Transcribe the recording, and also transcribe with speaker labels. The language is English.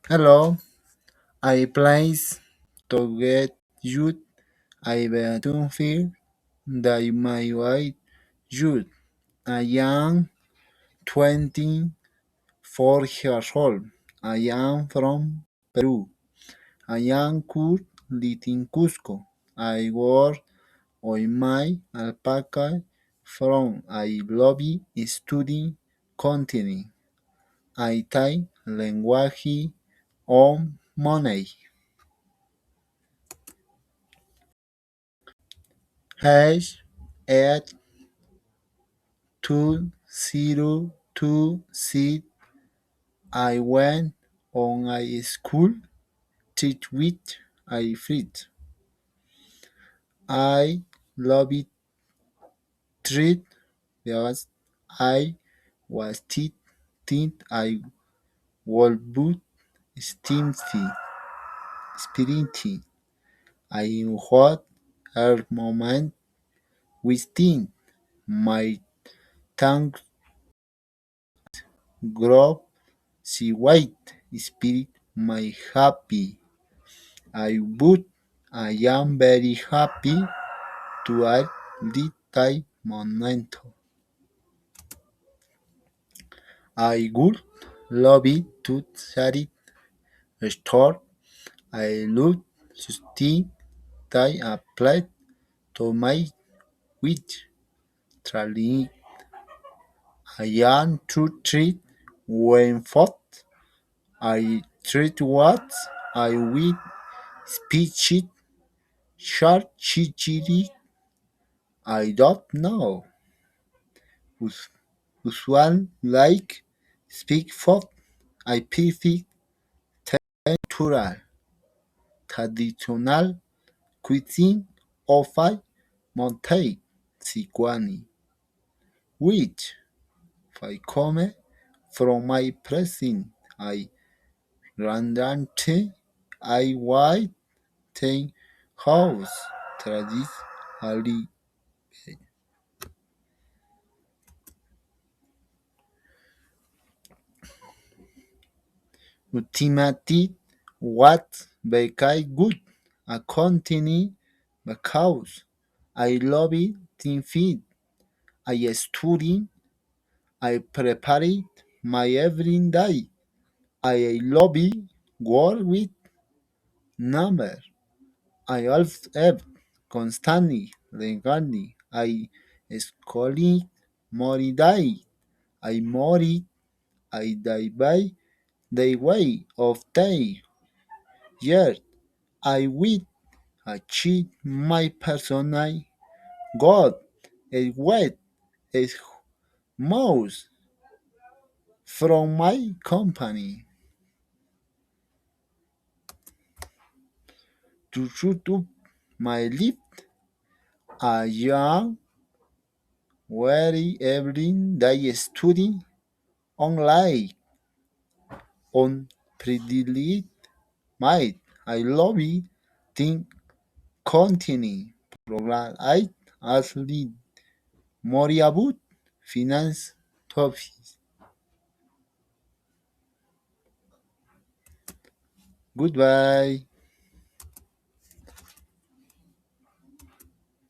Speaker 1: Hello, I place to get you. I want to feel that my white youth. I am 24 years old. I am from Peru. I am currently in Cusco. I work on my alpaca from I lobby study continue. I take language on money. Hash 8202 I went on a school trip with a friend. I loved trip because I was think I was both stingy, spirited. I had a moment within my tongue grow she white spirit my happy. I am very happy to add this moment. I would love it to share it store. I love to see that applied to my wit. Traveling I am to treat when fought. I treat what I will speech it short chichiri. I don't know. Us- Usual like speak for I prefer natural traditional cuisine of I Monte Sicuani, which I come from my present I randante I white ten house traditionally ultimately what became good a continue because I love it in feed I study I prepared my every day. I lobby work with number. I also have constantly regarding I schooling more day. I more I die by the way of day. Yet I will achieve my personal goal and what is most from my company to shoot up my life a young very every day studying online on predicted might I love it think continue program I actually more about finance topics. Goodbye.